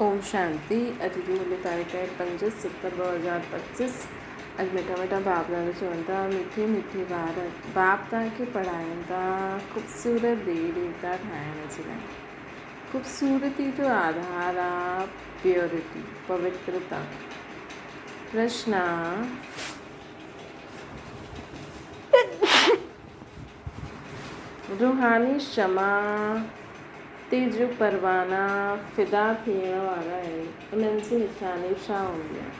ओम शांति। अॼु जी मुंहिंजी तारीख़ आहे 5/7/2025। अॼु मिठा मिठा बाप दादा चवनि था, मीठे मीठे ॿार बाप तव्हांखे पढ़ाइनि था ख़ूबसूरत देवी देवता ठाहिण जे लाइ। ख़ूबसूरती जो आधार आहे प्योरिटी, पवित्रता। प्रश्न आहे, रूहानी क्षमा ते जो परवाना फिदा थियण वारा आहिनि, उन्हनि जी निशानी छा हूंदी आहे?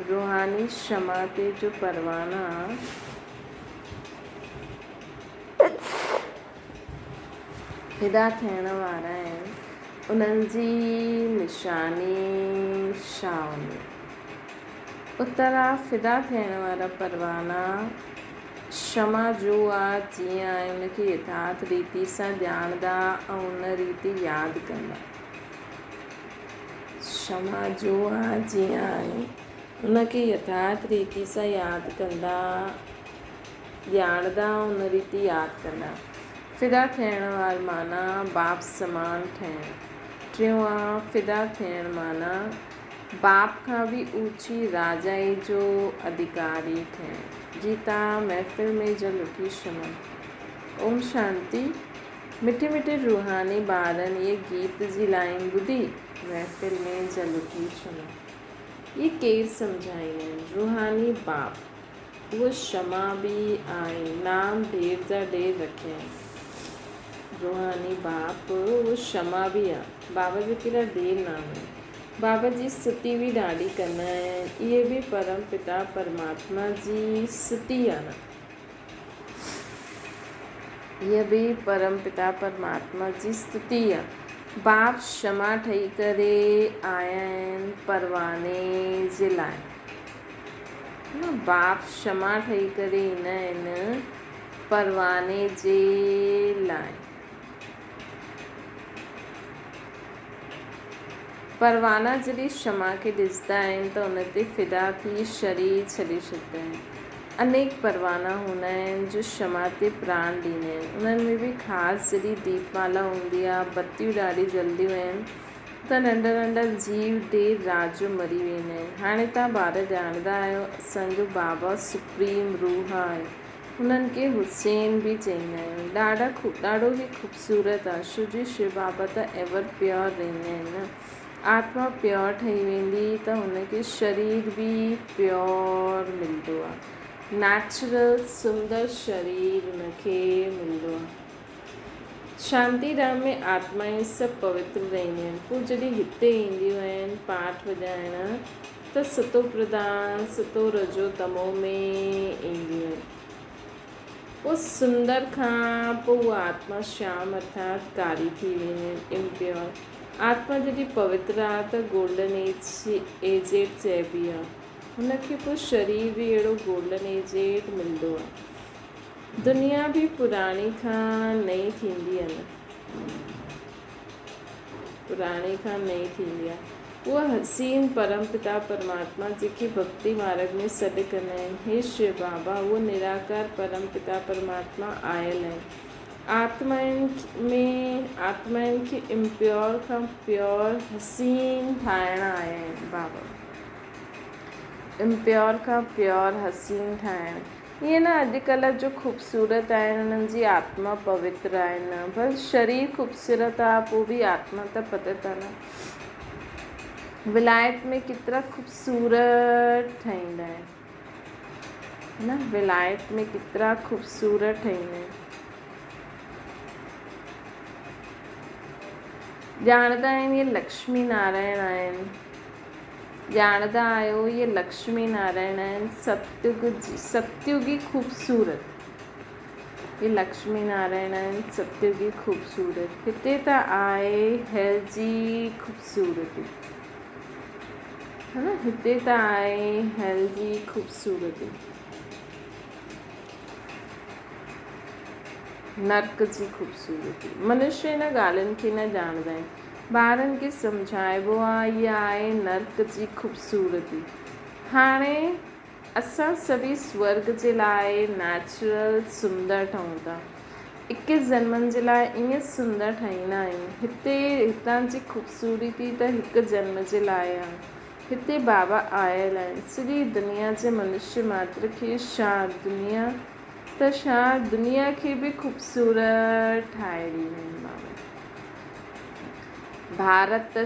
रूहानी क्षमा ते जो परवाना फिदा थियण वारा आहिनि, उन्हनि जी निशानी छा हूंदी? उत्तर आहे, फिदा थियण वारा परवाना क्षमा जो आहे, जीअं आहे उनखे यथार्थ रीति सां ॼाणंदा ऐं उन रीति यादि कंदा। क्षमा जो आहे, जीअं आहे उनखे यथार्थ रीति सां यादि कंदा, ॼाणंदा ऐं उन रीति यादि कंदा। फिदा थियण वारो माना बाप समान ठहिणु। टियों आहे, फिदा थियण माना बाप खां बि ऊची राजाई जो अधिकारी ठहिणु। गीता महफ़िल में जल उठी क्षमा। ओम शांति। मिठे मिठे रूहानी ॿारनि इहे गीत जी लाइन ॿुधी महफ़िल में जल उठी क्षमा। ये केरु सम्झाईंदा आहिनि? रूहानी बाप। उहो क्षमा बि आहे, नाम ढेर जा ढेर रखिया आहिनि। रूहानी बाप उहो क्षमा बि आहे, बाबा जो केॾा ढेर नाम आहिनि। बाबा जी स्तुति बि ॾाढी कंदा आहिनि। इहे बि परम पिता परमात्मा जी स्तुति आहे न। इहा बि परम पिता परमात्मा जी स्तुति आहे। बाप क्षमा ठही करे आया आहिनि परवाने जे लाइ। बाप क्षमा ठही करे ईंदा आहिनि परवाने जे लाइ। परवाना जॾहिं क्षमा खे ॾिसंदा आहिनि त उन ते फिदा थी शरीर छॾे छॾींदा आहिनि। अनेक परवाना हूंदा आहिनि जो क्षमा ते प्राण ॾींदा आहिनि। उन्हनि में बि ख़ासि जॾहिं दीपमाला हूंदी आहे, बतियूं ॾाढी जल्दियूं आहिनि त नंढा नंढा जीव देर राति जो मरी वेंदा आहिनि। हाणे तव्हां ॿार ॼाणंदा आहियो, असांजो बाबा सुप्रीम रूह आहे। उन्हनि खे हुसैन बि चईंदा आहियूं। ॾाढो ई ख़ूबसूरत आहे, छो जो शिव बाबा त एवर प्योर रहंदा आहिनि न। आत्मा प्योर ठही वेंदी त हुनखे शरीर बि प्योर मिलंदो आहे। नेचुरल सुंदर शरीर हुनखे मिलंदो आहे। शांति धाम में आत्माएं सभु पवित्र रहंदियूं आहिनि। पोइ जॾहिं हिते ईंदियूं आहिनि पाठ वॼाइण त सतो प्रधान सतो रजो तमो में ईंदियूं आहिनि। पोइ सुंदर खां पोइ उहा आत्मा श्याम अर्थात कारी थी वेंदियूं आहिनि, इम्प्योर। आत्मा जॾहिं पवित्र आहे त गोल्डन एजेड चइबी आहे। हुनखे पोइ शरीर बि अहिड़ो गोल्डन एजेड मिलंदो आहे। दुनिया बि पुराणी खां नई थींदी आहे न, पुराणी खां नई थींदी आहे। उहा हसीन परम पिता परमात्मा जेके भक्ति मार्ग में सॾु कंदा आहिनि, हे शिव बाबा उहो निराकार परम पिता परमात्मा आयल आहिनि। आत्माउनि खे इम्प्योर खां प्योर हसीन ठाहिण आया आहिनि बाबा। इम्प्योर खां प्योर हसीन ठाहिण। ईअं न अॼुकल्ह जो ख़ूबसूरत आहिनि, उन्हनि जी आत्मा पवित्र आहे न। बस शरीर ख़ूबसूरत आहे, पोइ बि आत्मा त पतित आहे न। विलायत में केतिरा ख़ूबसूरत ठहींदा आहिनि न, विलायत में केतिरा ख़ूबसूरत ठहींदा आहिनि। ॼाणंदा आहिनि इहे लक्ष्मी नारायण आहिनि। ॼाणंदा आहियो इहे लक्ष्मी नारायण आहिनि, सत्युगी ख़ूबसूरत। इहे लक्ष्मी नारायण आहिनि सत्युगी ख़ूबसूरत। हिते त आहे हेल जी ख़ूबसूरती, है न। हिते त आहे हेल जी ख़ूबसूरती, नर्क जी ख़ूबसूरती। मनुष्य इन ॻाल्हियुनि खे न ॼाणंदा आहिनि। ॿारनि खे सम्झाइबो आहे, इहा आहे नर्क जी ख़ूबसूरती। हाणे असां सभई स्वर्ग जे लाइ नेचुरल सुंदर ठहूं था। 21 जन्मनि जे लाइ ईअं सुंदर ठाहींदा आहियूं। हितां जी ख़ूबसूरती त हिकु जन्म जे लाइ आहे। हिते बाबा आयल आहिनि। सॼी दुनिया जे मनुष्य मात्र खे दुनिया खे बि ख़ूबसूरत ठाहे ॾींदा आहिनि बाबा। भारत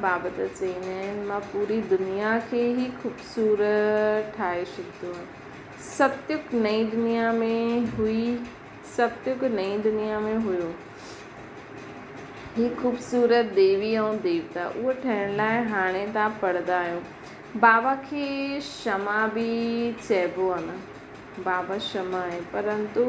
बाबा त चईंदा आहिनि मां पूरी दुनिया खे ई ख़ूबसूरत ठाहे छॾींदो आहे। सत्युग नई दुनिया में हुयो। ही ख़ूबसूरत देवी ऐं देवता उहो ठहिण लाइ हाणे तव्हां पढ़ंदा आहियो। बाबा खे क्षमा बि चइबो आहे न। बाबा क्षमा आहे परंतु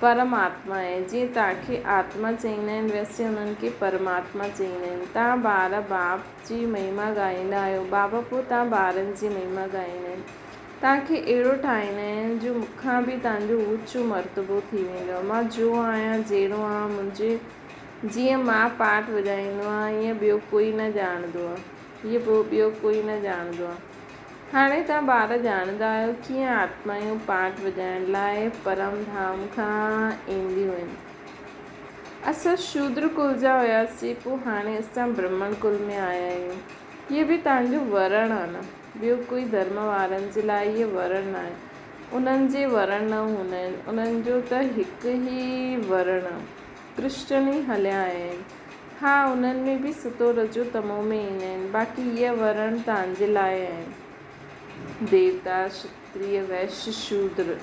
परमात्मा आहे। जीअं तव्हांखे आत्मा चईंदा आहिनि वैसे उन्हनि खे परमात्मा चईंदा आहिनि। तव्हां ॿार बाप जी महिमा ॻाईंदा आहियो, बाबा पोइ तव्हां ॿारनि जी महिमा ॻाईंदा आहिनि। तव्हांखे अहिड़ो ठाहींदा आहिनि जो मूंखां बि तव्हांजो ऊचो मर्तबो थी वेंदो। मां जो आहियां जहिड़ो आहियां मुंहिंजे जीअं मां पाठ वॼाईंदो आहियां ईअं ॿियो कोई न ॼाणंदो आहे। हाणे तव्हां ॿार ॼाणंदा आहियो कीअं आत्मायूं पाठ वॼाइण लाइ परम धाम खां ईंदियूं आहिनि। असां शूद्र कुल जा हुयासीं, पोइ हाणे असां ब्राह्मण कुल में आया आहियूं। इहे बि तव्हांजो वरण आहे न। ॿियो कोई धर्म वारनि जे लाइ इहे वरण न आहे। उन्हनि जे वरण न हूंदा आहिनि। उन्हनि जो त हिकु ई वरण आहे। कृष्ण ई हलिया आहिनि। हा उन्हनि में बि सतो रजो तमो में ईंदा आहिनि। बाक़ी इहे वरण तव्हांजे लाइ आहिनि। देवता क्षत्रिय वैश्य शूद्र।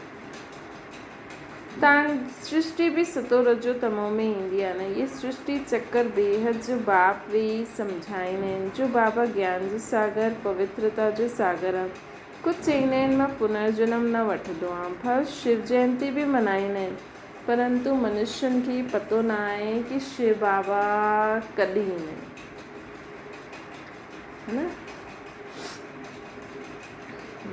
सृष्टि बि सतो रजो तमो में ईंदी आहे न। इहे सृष्टि चक्कर देह जो बाप वेही सम्झाईंदा आहिनि। जो बाबा ज्ञान जो सागर पवित्रता जो सागर आहे। कुझु चईंदा आहिनि मां पुनर्जन्म न वठंदो आहियां। भल शिव जयंती बि मल्हाईंदा आहिनि परंतु मनुष्यनि खे पतो न आहे कि शिव बाबा कॾहिं ईंदा आहिनि, है न।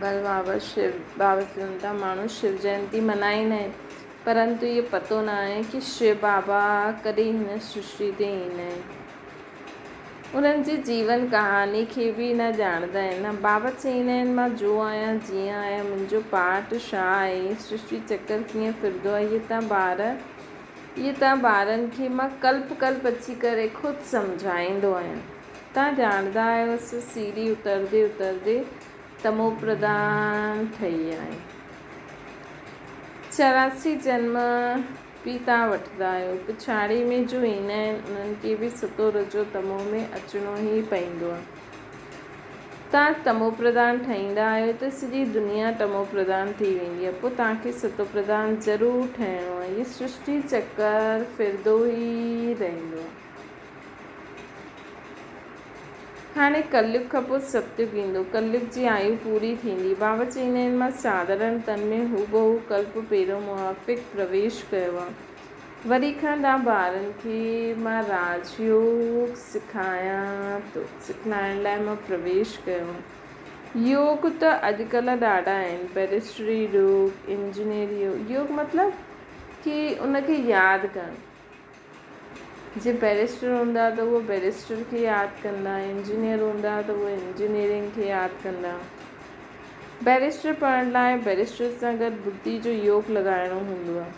भल बाबा चवनि था माण्हू शिव जयंती मल्हाईंदा आहिनि परंतु इहो पतो न आहे कि शिव बाबा कॾहिं हिन सृष्टि ते ईंदा आहिनि। उन्हनि जी जीवन कहानी खे बि न ॼाणंदा आहिनि न। बाबा चईंदा आहिनि मां जो आहियां जीअं आहियां मुंहिंजो पाठ छा आहे, सृष्टि चक्कर कीअं फिरंदो आहे, इहे तव्हां ॿारनि खे मां कल्प अची करे ख़ुदि सम्झाईंदो आहियां। तव्हां ॼाणंदा आहियो असां सीढ़ी उतरदे तमो प्रधान ठही आहे। 84 जन्म बि तव्हां वठंदा आहियो। पिछाड़ी में जो ईंदा आहिनि उन्हनि खे बि सतो रजो तमो में अचिणो ई पवंदो आहे। तव्हां तमो प्रधान ठहींदा आहियो त सॼी दुनिया तमो प्रधान थी वेंदी आहे। पोइ तव्हांखे सतो प्रधान ज़रूरु ठहिणो आहे। इहे सृष्टि चक्कर फिरंदो ई रहंदो आहे। हाणे कलयुग खां पोइ सतयुग ईंदो। कलयुग जी आयु पूरी थींदी। बाबा चईंदा आहिनि मां साधारण तन में हूबहू कल्प पहिरियों मुआफ़िक प्रवेश कयो आहे। वरी खां तव्हां ॿारनि खे मां राजयोग सिखाइण लाइ मां प्रवेश कयो। योग त अॼुकल्ह ॾाढा आहिनि। बैरिस्टरी योग, इंजीनियर योग मतिलबु कि उनखे यादि करणु। जे बैरिस्टर हूंदा त उहो बैरिस्टर खे यादि कंदा, इंजीनियर हूंदा त उहे इंजीनियरिंग खे यादि कंदा। बैरिस्टर पढ़ण लाइ बैरिस्टर सां गॾु बुद्धि जो योग लॻाइणो हूंदो आहे।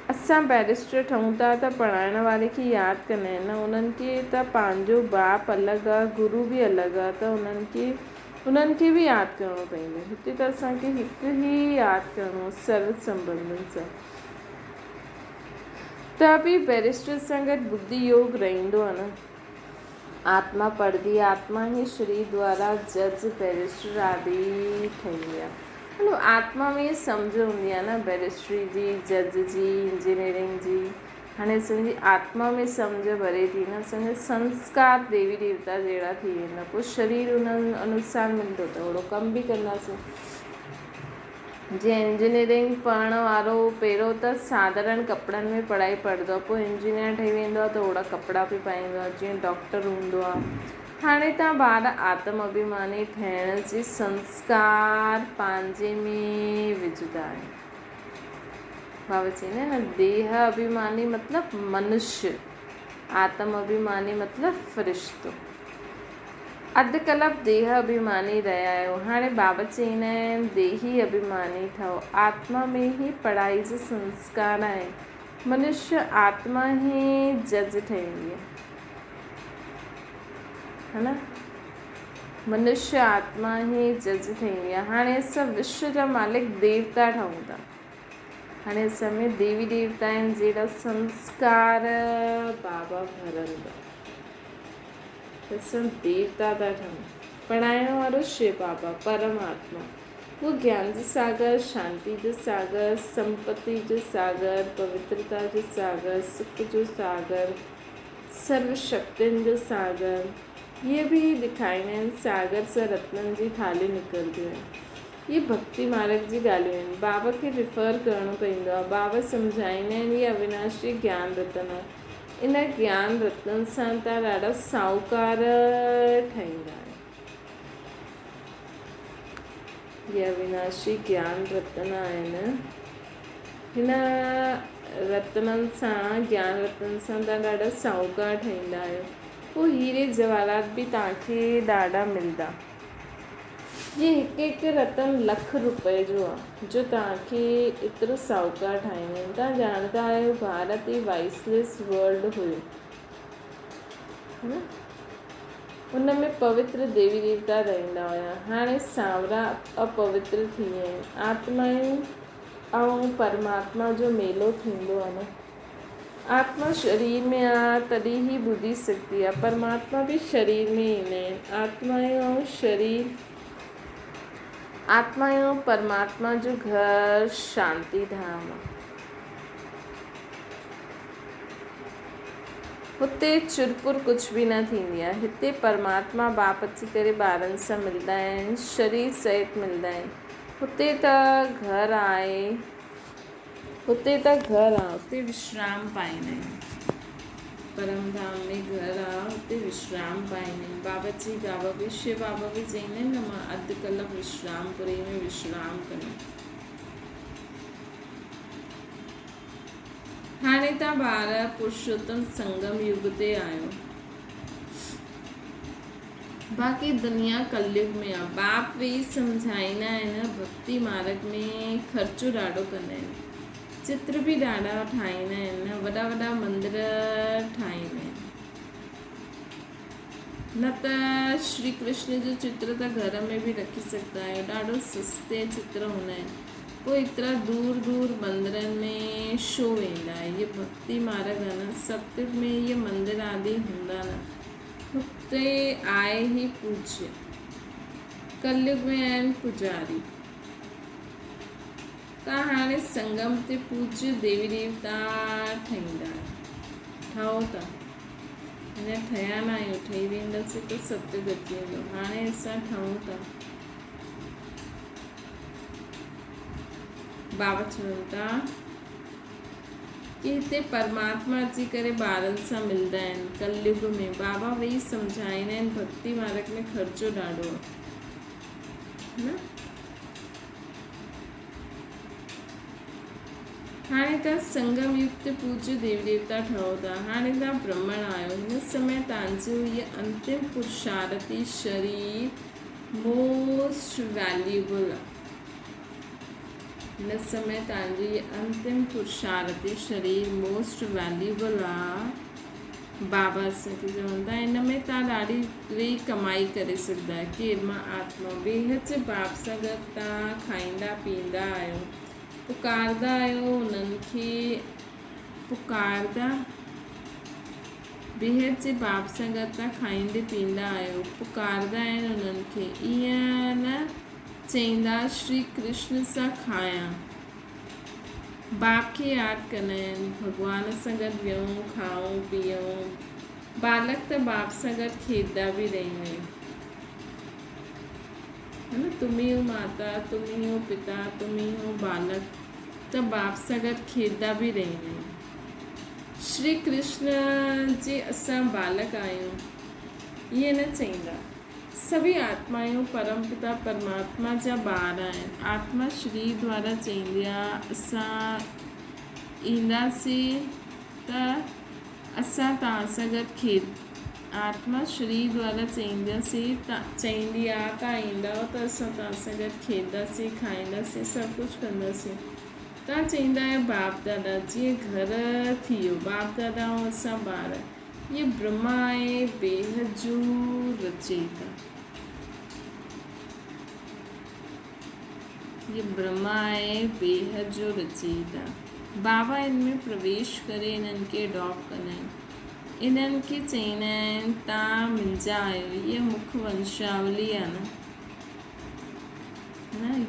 असां बैरिस्टर ठहूं था त पढ़ाइण वारे खे यादि कंदा आहिनि न। उन्हनि खे त पंहिंजो बाप अलॻि आहे, गुरू बि अलॻि आहे त उन्हनि खे बि यादि करिणो पवंदो। हिते त असांखे हिकु ई यादि करिणो आहे सर्व संबंधनि सां। त बि बैरिस्टर सां गॾु बुद्धि योग रहंदो आहे न। आत्मा पढ़ंदी, आत्मा ही शरीर द्वारा जज बैरिस्टर आदि ठहींदी आहे। मतलब आत्मा में सम्झ हूंदी आहे न बैरिस्ट्री जी, जज जी, इंजीनियरिंग जी। हाणे असांजी आत्मा में सम्झ भरे थी न। असांजा संस्कार देवी देवता जहिड़ा थी वेंदा। पोइ शरीर उन्हनि अनुसार मिलंदो त ओहिड़ो कमु बि कंदासीं। जीअं इंजीनियरिंग पढ़ण वारो पहिरियों त साधारण कपिड़नि में पढ़ाई पढ़ंदो आहे, पोइ इंजीनियर ठही वेंदो आहे त ओहिड़ा कपिड़ा बि पाईंदो आहे जीअं डॉक्टर हूंदो आहे। हाणे तव्हां ॿार आत्म अभिमानी ठहिण जे संस्कार पंहिंजे में विझंदा आहियो। बाबा चईंदा आहिनि न देह अभिमानी मतिलबु मनुष्य, आत्म अभिमानी मतिलबु फ़रिश्तो। अधु कल्प देह अभिमानी रहिया आहियो, हाणे बाबा चईंदा आहिनि देही अभिमानी ठहो। आत्मा में ही पढ़ाई जो संस्कार आहे। मनुष्य आत्मा ही जज ठहींदी है ना। मनुष्य आत्मा ही जज ठहींदी आहे। हाणे असां विश्व जा मालिक देवता ठहूं था। हाणे असां में देवी देवता आहिनि जहिड़ा संस्कार बाबा भरनि था। असां देवता था ठहूं। पढ़ाइण वारो शिव बाबा परमात्मा, वो ज्ञान जो सागर, शांति जो सागर, संपत्ति जो सागर, पवित्रता जो सागर, सुख जो सागर, सर्वशक्तियुनि जो सागर, ये भी ॾेखारींदा आहिनि। सागर सां रत्ननि जी थाली निकिरंदियूं आहिनि। ये भक्ति मार्ग जी ॻाल्हियूं आहिनि। बाबा खे रिफर करिणो पवंदो आहे। बाबा सम्झाईंदा आहिनि ये अविनाशी ज्ञान रतन आहे। इन ज्ञान रत्ननि सां तव्हां ॾाढा साहूकार ठहींदा आहियो। ये अविनाशी ज्ञान रत्न आहिनि। हिन रत्ननि सां, ज्ञान रत्ननि सां तव्हां ॾाढा साहूकार ठहींदा आहियो। पोइ हीरे जवाहरात बि तव्हांखे ॾाढा मिलंदा। ये हिकु हिकु रतन लख रुपए जो आहे, जो तव्हांखे एतिरो साहूकार ठाहींदा आहिनि। तव्हां ॼाणंदा आहियो भारत ई वाइसलेस वर्ल्ड हुयो, है न। उन में पवित्र देवी देवता रहंदा हुया। हाणे सांवरा अपवित्र थी विया आहिनि। आत्माऊं ऐं परमात्मा जो मेलो थींदो आहे न। आत्मा शरीर में आहे तॾहिं ही ॿुधी सघंदी आहे। परमात्मा भी शरीर में ईंदा आहिनि। आत्माऊं ऐं शरीर, आत्मा ऐं परमात्मा जो घर शांति धाम आहे। हुते चुरपुर कुझु बि न थींदी आहे। हिते परमात्मा बाप अची करे ॿारनि सां मिलंदा आहिनि, शरीर सहित मिलंदा आहिनि। हुते त घर आहे, हुते विश्राम पाईंदा आहिनि। परम धाम में घर आहे, हुते विश्राम पाईंदा आहिनि। बाबा भी शिव बाबा भी चईंदा आहिनि न, मां अधु कलाक विश्रामपुरी में विश्राम कंदमि। हाणे तव्हां ॿार पुरुषोत्तम संगम युग ते आहियो। बाक़ी दुनिया कलयुग में आहे। बाप वेही सम्झाईंदा आहिनि। भक्ति मार्ग में ख़र्चो ॾाढो कंदा आहिनि। चित्र भी ॾाढा ठाहींदा आहिनि। वॾा वॾा मंदिर ठाहींदा आहिनि। न त श्री कृष्ण जो चित्र त घर में भी रखी सघंदा आहियो। ॾाढो सस्ते चित्र हूंदा आहिनि। पोइ एतिरा दूर दूर मंदिरनि में छो वेंदा। ये भक्ति मार्ग आहे न। सतयुग में ये मंदिर आदि हूंदा न। हुते आहे ही पूज्य। कलयुग में आहिनि पुजारी। तव्हां हाणे संगम ते पूज्य देवी देवता ठहो था। अञा ठहिया न आहियूं। ठही वेंदासीं त सतयुग अची वेंदो। हाणे असां ठहूं था। बाबा चवनि था कि हिते परमात्मा अची करे ॿारनि सां मिलंदा आहिनि। कलयुग में बाबा वेही सम्झाईंदा आहिनि। भक्ति मार्ग में ख़र्चो ॾाढो आहे न। हाणे तव्हां संगम युग ते पूज्य देवी देवता ठहो था। हाणे तव्हां ब्राह्मण आहियो। हिन समय तव्हांजो इहे अंतिम पुरुषार्थी शरीर मोस्ट वैल्यूएबल आहे। हिन समय तव्हांजो इहे अंतिम पुरुषार्थी शरीर मोस्ट वैल्यूएबल आहे। बाबा असांखे चवंदा हिन में तव्हां ॾाढी कमाई करे सघंदा आहियो। केरु मां आत्मा बेहद जे बाप सां गॾु तव्हां खाईंदा पीअंदा आहियो, पुकारदा आहियो उन्हनि खे। पुकारदा बेहद जे बाप सां गॾु तव्हां खाईंदे पीअंदा आहियो, पुकारदा आहिनि उन्हनि खे। ईअं न चईंदा श्री कृष्ण सां खायां। बाप खे यादि कंदा आहिनि। भॻवान सां गॾु वियूं, खाऊं पीऊं। बालक त बाप सां गॾु खेॾंदा बि रहंदा आहिनि, है न। तुम ही हो माता, तुम ही हो पिता, तुम ही हो बालक। त बाप सां गॾु खेॾंदा बि रहंदा आहिनि। श्री कृष्ण जे असां बालक आहियूं ईअं न चईंदा। सभी आत्माऊं परम पिता परमात्मा जा ॿार आहिनि। आत्मा शरीर द्वारा चईंदी आहे असां ईंदासीं त असां तव्हां सां गॾु आत्मा शरीर द्वारा चईंदी आहे तव्हां ईंदव त असां तव्हां सां गॾु खेॾंदासीं, खाईंदासीं, सभु कुझु कंदासीं। तव्हां चईंदा आहियो बाप दादा, जीअं घर थी वियो बाप दादा ऐं असां ॿार, इहे ब्रह्मा आहे बेहद जो रचयिता। ये ब्रह्मा आहे बेहद जो रचयिता। बाबा इनमें प्रवेश करे इन्हनि खे अडॉप्ट कंदा आहिनि। इन्हनि खे चईंदा आहिनि तव्हां मुंहिंजा आहियो। इहा मुख वंशावली आहे न,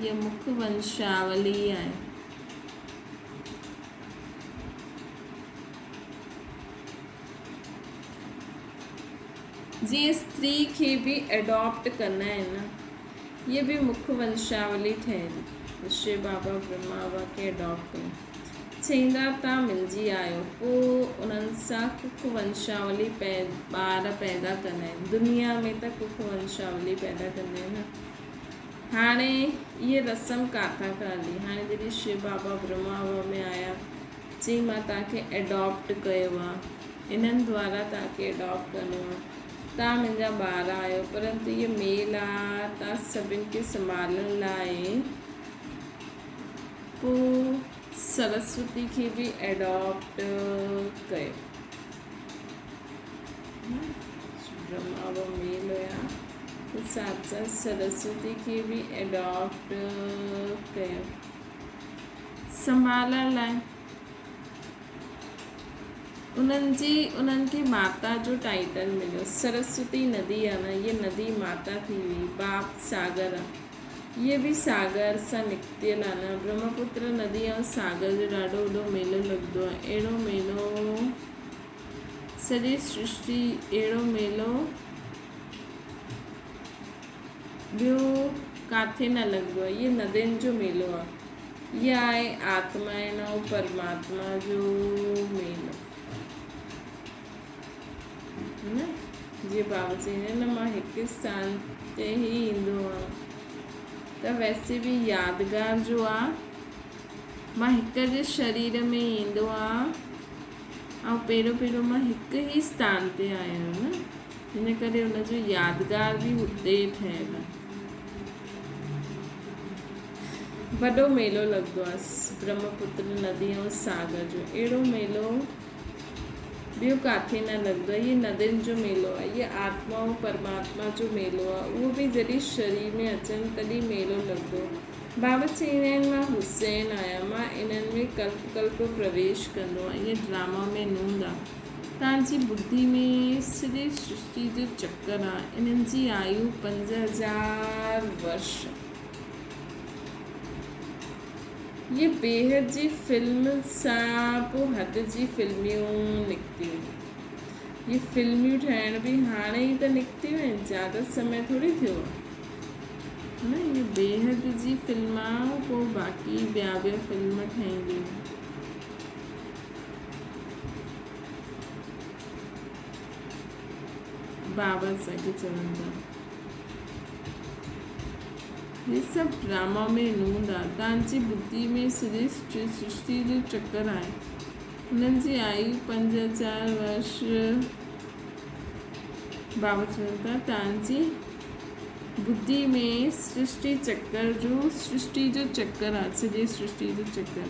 इहा मुख वंशावली आहे। जीअं स्त्री खे बि अडॉप्ट कंदा आहिनि न, ये भी मुख वंशावली ठहियलु। शिव बाबा ब्रह्मा बाबा खे अडॉप्ट कयो, चईंदा तव्हां मिलजी आहियो, पोइ उन्हनि सां कुख वंशावली ॿार पैदा कंदा आहिनि। दुनिया में त कुख वंशावली पैदा कंदा आहिनि न। हाणे इहे रस्म किथां खां हली? हाणे जॾहिं शिव बाबा ब्रह्मा बाबा में आया, चई मां तव्हांखे अडॉप्ट कयो आहे, इन्हनि द्वारा तव्हांखे अडॉप्ट करिणो आहे, तव्हां मुंहिंजा ॿार आहियो। परंतु इहे मेल आहे, तव्हां सभिनि खे संभालण लाइ पोइ सरस्वती खे बि एडॉप्ट कयो। ब्रह्मा बाबा मेल हुया, तो साथ साथ सरस्वती खे बि एडॉप्ट कयो संभालण लाइ। उन्हनि खे माता जो टाइटल मिलियो। सरस्वती नदी आहे न, ये नदी माता थी हुई। बाप सागर आहे, ये बि सागर सां निकितल आहे न। ब्रह्मपुत्र नदी ऐं सागर जो ॾाढो वॾो मेलो लॻंदो आहे। अहिड़ो मेलो सॼी सृष्टि, अहिड़ो मेलो ॿियो किथे न लॻंदो आहे। इहे नदियुनि जो मेलो आहे। इहा आहे आत्मा ऐं परमात्मा जो मेलो न। जीअं बाबा चईंदा आहिनि न, मां हिकु स्थान ते ई ईंदो आहियां, त वैसे बि यादगार जो आहे, मां हिक जे शरीर में ईंदो आहे ऐं पहिरियों मां हिकु ई स्थान ते आयो आहियां न, हिन करे हुनजो यादगार बि हुते ठहियलु आहे। वॾो मेलो लॻंदो आहे ब्रह्मपुत्र नदी ऐं सागर जो। अहिड़ो मेलो ॿियो किथे न लॻंदो आहे। इहे नदियुनि जो मेलो आहे, इहे आत्मा ऐं परमात्मा जो मेलो आहे। उहो बि जॾहिं शरीर में अचनि तॾहिं मेलो लॻंदो। बाबा चईंदा आहिनि मां हुसैन आहियां, मां इन्हनि में कल्प प्रवेश कंदो आहियां। इहे ड्रामा में नूंद आहे। तव्हांजी बुद्धि में सॼी सृष्टि जो चक्कर आहे। इन्हनि जी आयु 5000 वर्ष। ये बेहद जी फिल्म सां पोइ हद जी फिल्मियूं निकितियूं। ये फिल्मियूं ठहिण बि हाणे ई त निकितियूं आहिनि, ज़्यादा समय थोरी थियो आहे न। ये बेहद जी फिल्म पोइ बाक़ी ॿिया फिल्म ठहींदियूं। बाबा असांखे चवंदा ये सभु ड्रामा में नूंद आहे। तव्हांजी बुद्धि में सॼी सृष्टि जो चक्कर आहे। हुननि जी आयु 5000 वर्ष। बाबा चवनि था तव्हांजी बुद्धि में सृष्टि जो चक्कर आहे, सॼी सृष्टि जो चक्कर।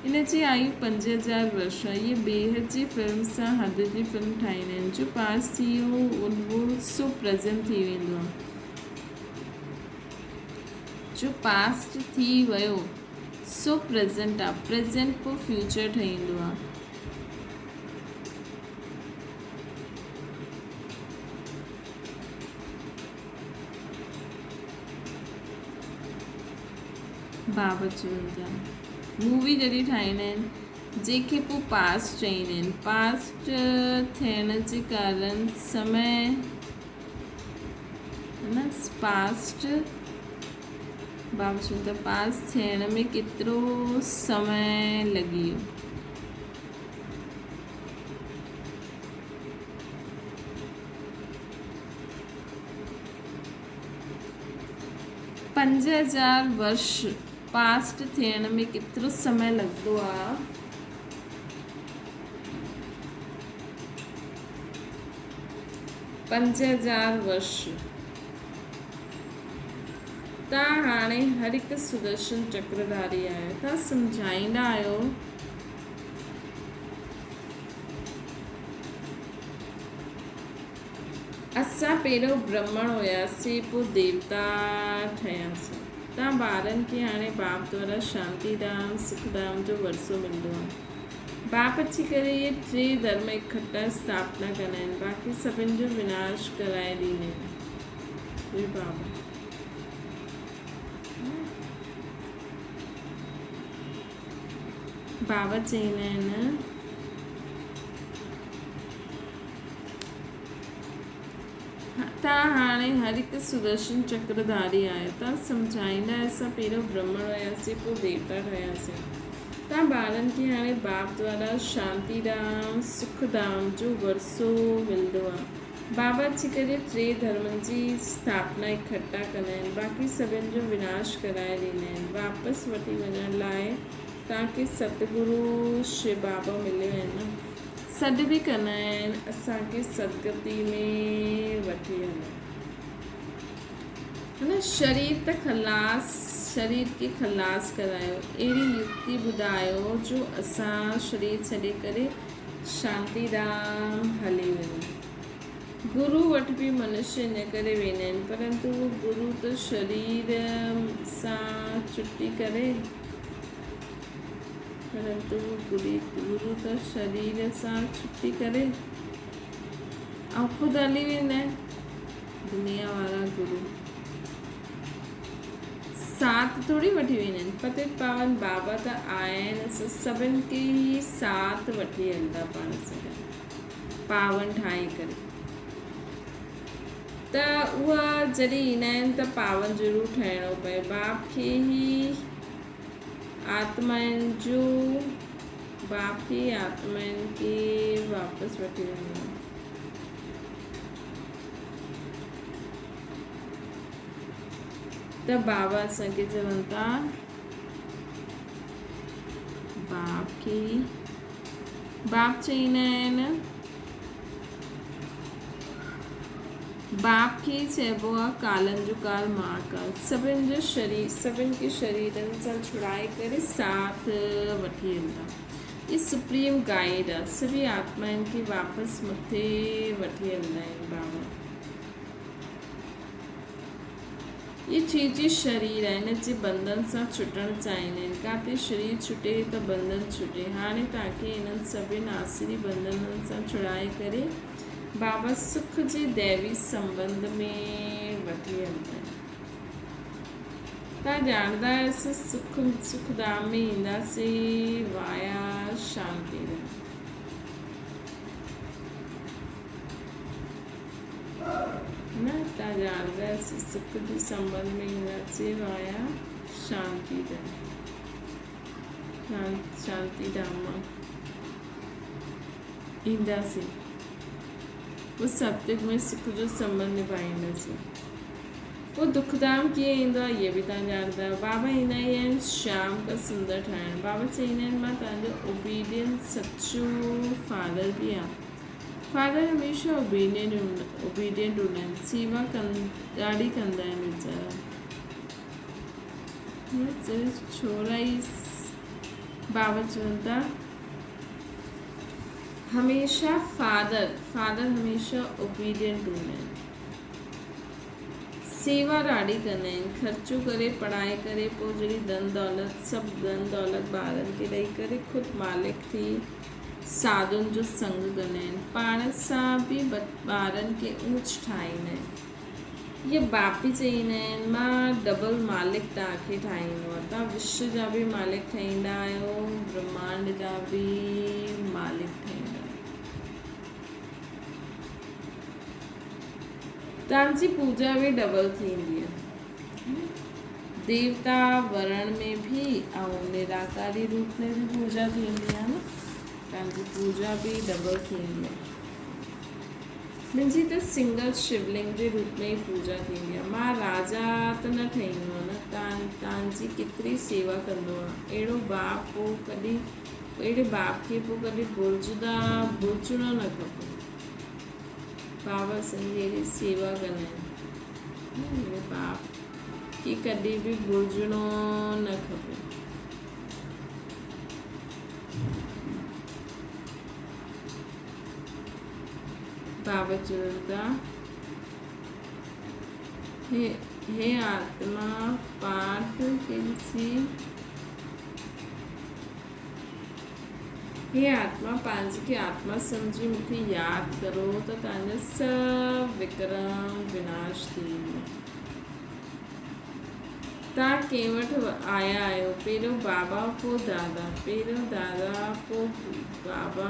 इन जी आयु 5000 वर्ष आहे। इहे बेहद जी फिल्म सां हद जी फिल्म ठाहींदा आहिनि। जो पास थी वियो उहो सो प्रेज़ेंट थी वेंदो आहे। जो पास्ट थी वियो सो प्रेज़ेंट आहे। प्रेज़ेंट पोइ फ्यूचर ठहींदो आहे। बाबा चवनि था मूवी जॾहिं ठाहींदा आहिनि जंहिंखे पोइ पास्ट चईंदा आहिनि। पास्ट थियण जे कारण समय न पास्ट बाबा चवनि था पास थियण में केतिरो समय लॻी वियो। पंज 5000 वर्ष पास्ट थियण में केतिरो समय लॻंदो आहे। 5000 वर्ष। तव्हां हाणे हर हिकु सुदर्शन चक्रधारी आहियो। तव्हां सम्झाईंदा आहियो असां पहिरियों ब्राह्मण हुयासीं, पोइ देवता ठहियासीं। तव्हां ॿारनि खे हाणे बाप द्वारा शांतिधाम सुखधाम जो वरसो मिलंदो आहे। बाप अची करे इहे 3 धर्म इकट्ठा स्थापना कंदा आहिनि, बाक़ी सभिनि जो विनाश कराए ॾींदा आहिनि। बाबा चईंदा आहिनि तव्हां हाणे हर हिकु सुदर्शन चक्रधारी आहियो। तव्हां सम्झाईंदा असां पहिरियों ब्राह्मण हुयासीं, पोइ देवता ठहियासीं। तव्हां ॿारनि खे हाणे बाप द्वारा शांतिधाम सुखधाम जो वरसो मिलंदो आहे। बाबा अची करे 3 धर्मनि जी स्थापना इकट्ठा कंदा आहिनि, बाक़ी सभिनि जो विनाश कराए ॾींदा आहिनि। वापसि वठी वञण लाइ तव्हांखे सतगुरु शिव बाबा मिलियो आहिनि न, सॾु बि कंदा आहिनि असांखे सदगति में वठी वञो, है न। शरीर त खलास, शरीर खे खलास करायो, अहिड़ी युक्ति ॿुधायो जो असां शरीर छॾे करे शांतिधाम हली वञूं। गुरु वटि बि मनुष्य इन करे वेंदा आहिनि, परंतु गुरु त शरीर सां छुटी करे, गुरु त शरीर सां छुटी करे ऐं ख़ुदि हली वेंदा आहिनि। दुनिया वारा गुरु साथ थोरी वठी वेंदा आहिनि। पतित पावन बाबा त आया आहिनि, सभिनि खे ई साथ वठी हलंदा पाण सां पावन ठाहे करे। त उहा जॾहिं ईंदा आहिनि त पावन ज़रूरु ठहिणो पए। बाप खे ई आत्माउनि खे वापसि वठी वञो। त बाबा असांखे चवनि था बाप चईंदा आहिनि, बाप खे चइबो आहे कालनि जो काल महाकाल। सभिनि जो शरीर, सभिनि खे शरीरनि सां छुड़ाए करे साथ वठी वेंदा। ये सुप्रीम गाइड आहे, सभी आत्माउनि खे वापसि मथे वठी वेंदा आहिनि बाबा। ये चीज़ शरीर आहे, हिन जे बंधन सां छुटणु चाहींदा आहिनि। काथे शरीर छुटे त बंधन छुटे। हाणे तव्हांखे इन्हनि सभिनि आसुरी बंधननि सां छुड़ाए करे बाबा सुख जे दैवी संबंध में वठी वेंदा आहिनि। तव्हां ॼाणंदा आहियो सुखधाम में ईंदासीं वाया शांति न। तव्हां ॼाणंदा आहियो सुख जे संबंध में ईंदासीं वाया शांति धाम ईंदासीं। वो सत्युग में सुख जो संबंध निभाईंदासीं। वो दुखधाम कीअं ईंदो आहे इहे बि तव्हां ॼाणंदा आहियो। बाबा ईंदा ई आहिनि शाम खां सुंदर ठाहिणु। बाबा चईंदा आहिनि मां तव्हांजो ओबीडियंट सच्चो फादर बि आहे। फादर हमेशह ओबीडियंट हूंदा आहिनि, सेवा ॾाढी कंदा आहिनि वीचारा। छोरा ई बाबा चवनि था हमेशा फादर हमेशह ओबीडियंट हूंदा आहिनि, सेवा ॾाढी कंदा आहिनि। ख़र्चो करे पढ़ाई करे पोइ जहिड़ी सभु धन दौलत ॿारनि खे ॾेई करे ख़ुदि मालिक थी साधुनि जो संग कंदा आहिनि। पाण सां बि ॿारनि खे ऊच ठाहींदा आहिनि। इहे बापी चईंदा आहिनि मां डबल मालिक तव्हांखे ठाहींदो आहे। तव्हां विश्व जा बि मालिक ठाहींदा आहियो, ब्रह्मांड जा बि मालिक ठाहींदा आहियो। तव्हांजी पूजा बि डबल थींदी आहे। देवता वरण में बि ऐं निराकारी रूप में बि पूजा थींदी आहे न। तव्हांजी पूजा बि डबल थींदी आहे। मुंहिंजी त सिंगल शिवलिंग जे रूप में ई पूजा थींदी आहे। मां राजा त न ठहींदो आहे न। तव्हांजी केतिरी सेवा कंदो आहे। अहिड़े बाप खे पोइ कॾहिं बुर्जणो न खपे। बाबा संजय सेवा कनि मेरे बाप की कॾहिं भी भुलिजणो न खपे। बाबा चवनि था हे आत्मा पाठ खे ॾिसी हे आत्मा पंहिंजे खे आत्मा सम्झी मूंखे यादि करो त तव्हांजा सभु विक्रम विनाश थी वेंदा। तव्हां कंहिं वटि आया आहियो, पहिरियों बाबा पोइ दादा, पहिरियों दादा पोइ बाबा,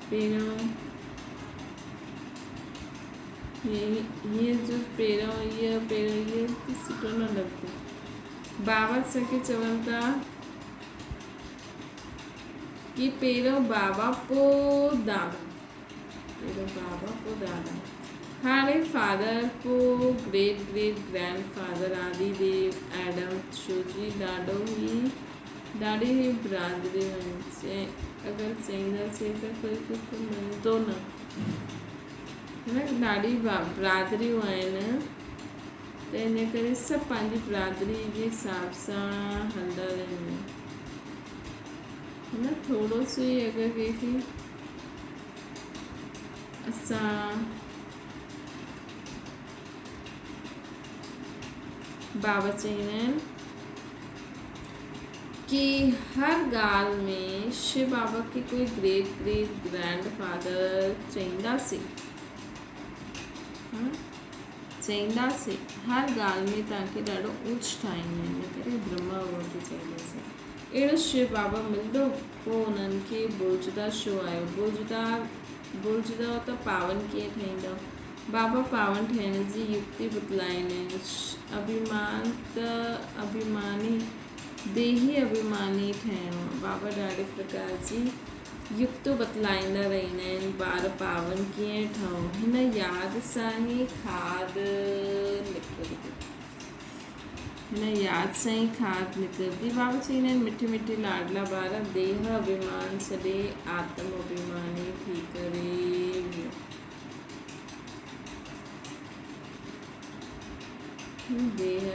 पहिरियों हीअं जो पहिरियों इहो सुठो न लॻंदो। बाबा असांखे चवनि था कि पहिरियों बाबा पोइ दादा, पहिरियों बाबा पोइ दादा, हाणे फादर पोइ ग्रेट ग्रेट ग्रैंड फादर आदिदेव एडम शोजी ॾाढी ई बिरादरियूं आहिनि। अगरि चईंदासीं त कोई कुझु मञंदो न, ॾाढी बिरादरियूं आहिनि, त इन करे सभु पंहिंजी बिरादरी जे हिसाब सां हलंदा रहनि। थोरो सो ई अगरि कंहिंखे असां बाबा चईंदा आहिनि कि हर ॻाल्हि में शिव बाबा खे कोई ग्रेट ग्रेट ग्रैंड फादर चईंदासीं, हर ॻाल्हि में तव्हांखे ॾाढो ऊच ठाहींदा आहिनि, इन करे ब्रह्मा बाबा खे चईंदासीं। अहिड़ो शिव बाबा मिलंदो, पोइ उन्हनि खे बुलजदा छो आहियो, बुलजदा त पावन कीअं ठहींदव। बाबा पावन ठहिण जी युक्ति बतलाईंदा आहिनि। अभिमान त अभिमानी, देही अभिमानी ठहिणो। बाबा ॾाढे प्रकार जी युक्ति बतलाईंदा रहंदा आहिनि, ॿार पावन कीअं ठहूं। हिन यादि सां ई खाद निकिरंदी। बाबा चईंदा आहिनि मिठे मिठे लाडला ॿार देह अभिमान छॾे आत्म अभिमानी थी करे देह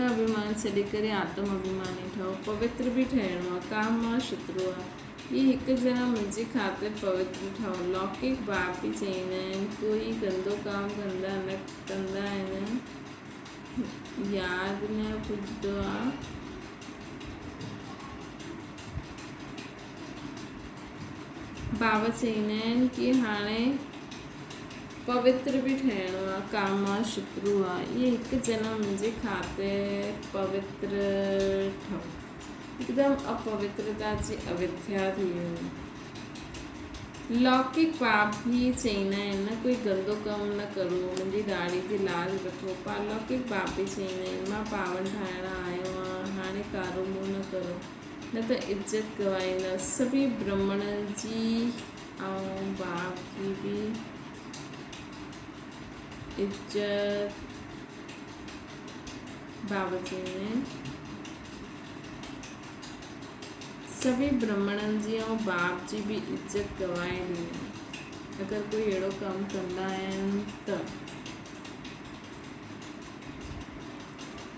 अभिमान छॾे करे आत्म अभिमानी ठहो। पवित्र बि ठहिणो आहे, काम मां शत्रु आहे। ये हिकु ॼणा मुंहिंजे ख़ातिर पवित्र ठहो। लौकिक बाप बि चईंदा आहिनि कोई गंदो काम कंदा आहिनि, यादि न पुॼंदो आहे। बाबा चईंदा आहिनि कि हाणे पवित्र बि ठहिणो आहे, काम मां शत्रु आहे। ये हिकु ॼणा मुंहिंजे ख़ातिर पवित्र ठहो। हिकदमि अपवित्रता जी अविद्या थी वेंदी। लौकिक पाप भी चईंदा आहिनि न कोई गंदो कमु न करो, मुंहिंजी दाढ़ी ते लाज रखो। लौकिक पाप बि चईंदा आहिनि मां पावन ठाहिण आयो आहियां, हाणे कारो मुंहुं न करो न त इज़त गवाईंदा। सभी ब्राह्मणनि जी ऐं बाप जी बि इज़त बाबा चईंदा आहिनि सभी ब्राह्मणनि जी ऐं बाप जी बि इज़त गवाए ॾिनी अगरि कोई अहिड़ो कमु कंदा आहिनि त।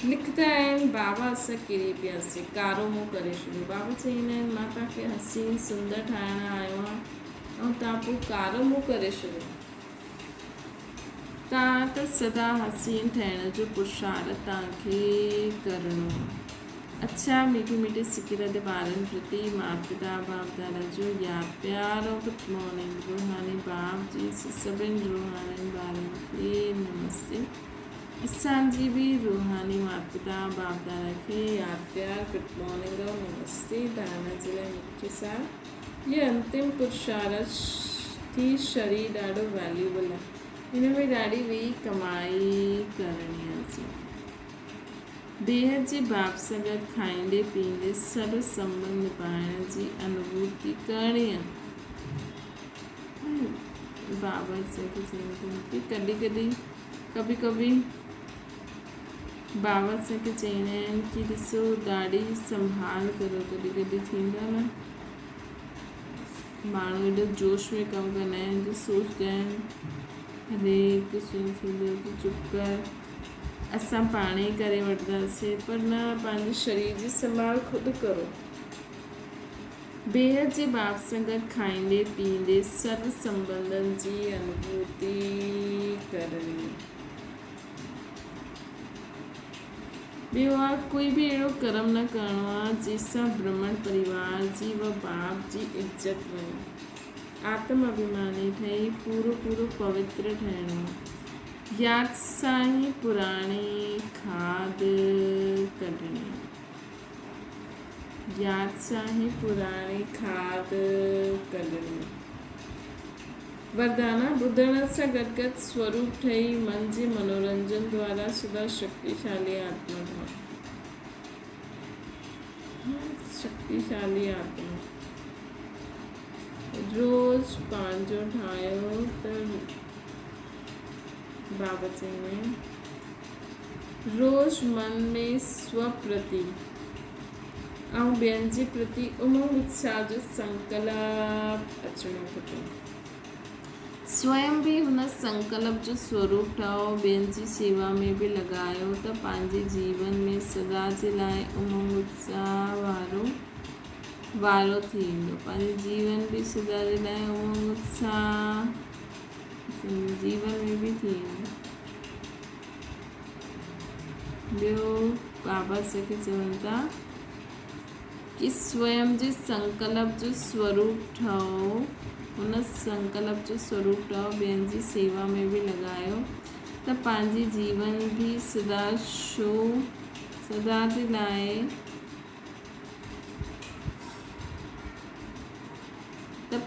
लिखंदा आहिनि बाबा असां किरी पियासीं, कारो मुंहुं करे छॾियो। बाबा चईंदा आहिनि मां तव्हांखे हसीन सुंदर ठाहिण आयो आहियां ऐं तव्हां पोइ कारो मुंहुं करे छॾियो। तव्हां त सदा हसीन ठहिण जो पुरुषार्थ तव्हांखे करिणो आहे। अच्छा मीठे मीठे सिकी रहंदे ॿारनि प्रति माता पिता बाप दादा जो यादि प्यार और गुड मॉर्निंग। रूहानी बाप जी सभिनी रूहानी ॿारनि खे नमस्ते। असांजी बि रूहानी माता पिता बाप दादा खे यादि प्यार गुड मॉर्निंग और नमस्ते। दादा जे लाइ मुख्य सार ये अंतिम पुरुषार्थ थी शरीर ॾाढो वैल्यूबल आहे, हिन में ॾाढी वेही कमाई करणी आहे। देह जे बाप सां गॾु खाईंदे पीअंदे सभु संबंध निभाइण जी अनुभूति करणी आहे। बाबा असांखे चवंदा आहिनि कि कभी कभी बाबा सां चईंदा आहिनि कि ॾिसो ॾाढी संभाल करो। कॾहिं कॾहिं थींदो आहे न, माण्हू एॾो जोश में कमु कंदा आहिनि जो सोचंदा आहिनि अरे कुझु न थींदो तूं चुप कर, असां पाणे ई करे वठंदासीं। पर न, पंहिंजे शरीर जी संभाल ख़ुदि करो। बेहद जे बाप सां गॾु खाईंदे पीअंदे सर्व संबंधनि जी अनुभूति करणी। ॿियो आहे, कोई बि अहिड़ो कर्म न करिणो आहे जंहिंसां ब्रह्मण परिवार जी व बाप जी इज़त वञे। आत्म अभिमानी ठही पूरो पूरो पवित्र ठहिणो। यादि सां ई पुराणी खाद कढणी। यादि सां ई पुराणी खाद कढणी। वरदाना ॿुधण सां गॾु गॾु स्वरूप ठही मन जे मनोरंजन द्वारा सदा शक्तिशाली आत्मा ठहो। शक्तिशाली आत्मा रोज पंहिंजो ठाहियो त बाबा चईंदा आहिनि रोज मन में स्वप्रति ऐं ॿियनि जे प्रति उमंग उत्साह जो संकल्प अचणो खपे। स्वयं बि हुन संकल्प जो स्वरूप ठहो। ॿियनि जी सेवा में बि लॻायो त पंहिंजे जीवन में सदा जे लाइ उमंग उत्साह वारो थी वेंदो। पंहिंजे जीवन बि सदा जे लाइ उमंग उत्साह जीवन में बि थी वेंदो। ॿियो बाबा असांखे चवनि था कि स्वयं जे संकल्प जो स्वरूप ठहो। हुन संकल्प जो स्वरूप ठहो, ॿियनि जी सेवा में बि लॻायो त पंहिंजी जीवन बि सदा जे लाइ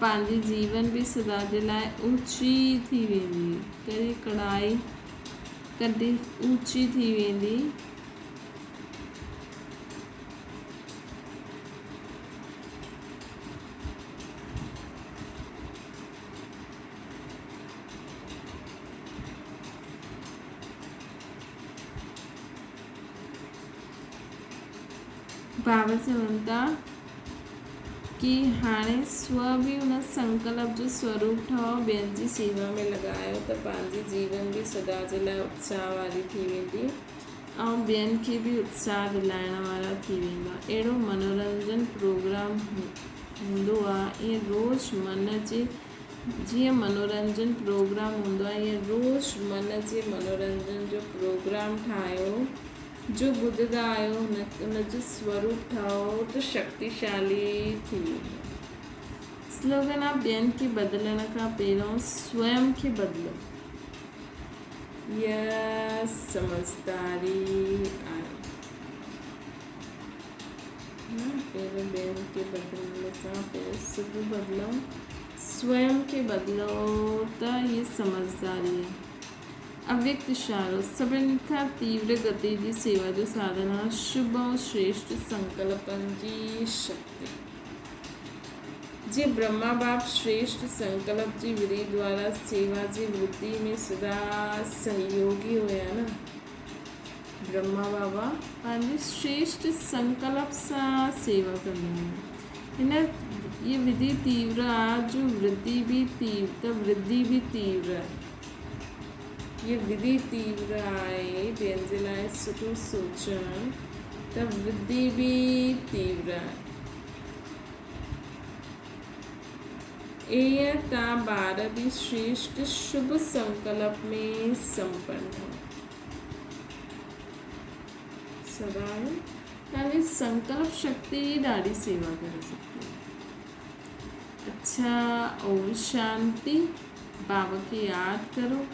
पंहिंजी जीवन बि सदा जे लाइ ऊची थी वेंदी। कॾहिं कढ़ाई कॾहिं ऊची थी वेंदी। बाबा चवनि था कि हाणे स्व बि हुन संकल्प जो स्वरूप ठहो, ॿियनि जी सेवा में लॻायो त पंहिंजी जीवन बि सदा जे लाइ उत्साह वारी थी वेंदी ऐं ॿियनि खे बि उत्साह दिलाइण वारा थी वेंदा। अहिड़ो मनोरंजन प्रोग्राम हूंदो आहे। ईअं रोज़ मन जे जीअं मनोरंजन प्रोग्राम हूंदो आहे, ईअं रोज़ मन जे मनोरंजन जो प्रोग्राम ठाहियो। जो ॿुधंदा आहियो हुनजो स्वरूप ठहो त शक्तिशाली थी वेंदो। स्लोगन आहे ॿियनि खे बदिलण खां पहिरियों स्वयं खे बदिलो। इहा समझदारी आहे। पहिरियों ॿियनि खे बदिलण खां पहिरियों ख़ुदि बदिलो, स्वयं खे बदिलो त इहा समझदारी आहे। अव्यक्त इशारो सभिनी खां तीव्र गति जी सेवा जो साधन आहे। शुभ ऐं श्रेष्ठ संकल्पनि जी शक्ति। जीअं ब्रह्मा बाप श्रेष्ठ संकल्प जी विधि द्वारा सेवा जी वृद्धि में सदा सहयोगी हुया न। ब्रह्मा बाबा पंहिंजे श्रेष्ठ संकल्प सां सेवा कंदा आहिनि। ये विधि तीव्र आहे जो वृद्धि भी तीव्र आहे। ये विधि तीव्र आहे ॿियनि जे लाइ सुठो सोचणु त वृद्धि भी तीव्र आहे। ईअं तव्हां ॿार बि श्रेष्ठ शुभ संकल्प में संपन्न हो। सदा तव्हांजी संकल्प शक्ति ॾाढी सेवा करे सघंदी आहे। अच्छा, ओम शांति। बाबा खे यादि करो।